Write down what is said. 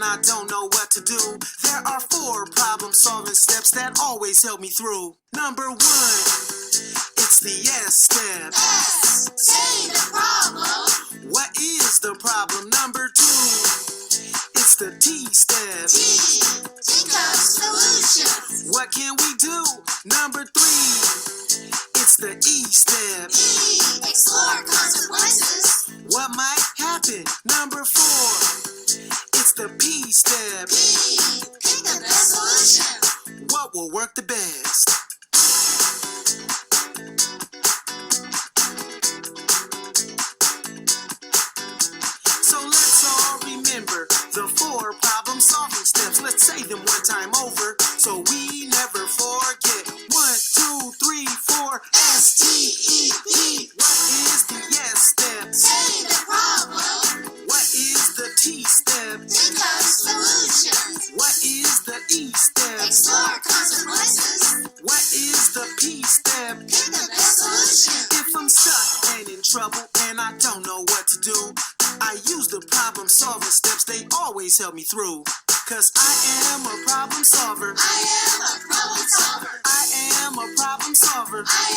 and I don't know what to do, there are 4 problem-solving steps that always help me through. Number 1, it's the S step. S, say the problem. What is the problem? Number 2, it's the T step. T, think of solutions. What can we do? Number 3, it's the E step. E, explore consequences. What might happen? Number 4, it's the P step. P, pick the best solution. What will work the best? So let's all remember the 4 problem-solving steps. Let's say them one time over so we never forget. 1, 2, 3, 4, S-T-E-P. What is the S step? Say the problem. What is the T step? Think of solutions. What is the E step? Explore consequences. What is the P step? Pick the best solution. If I'm stuck and in trouble and I don't know what to do, I use the problem-solving steps, they always help me through. 'Cause I am a problem solver. I am a problem solver. I am a problem solver. I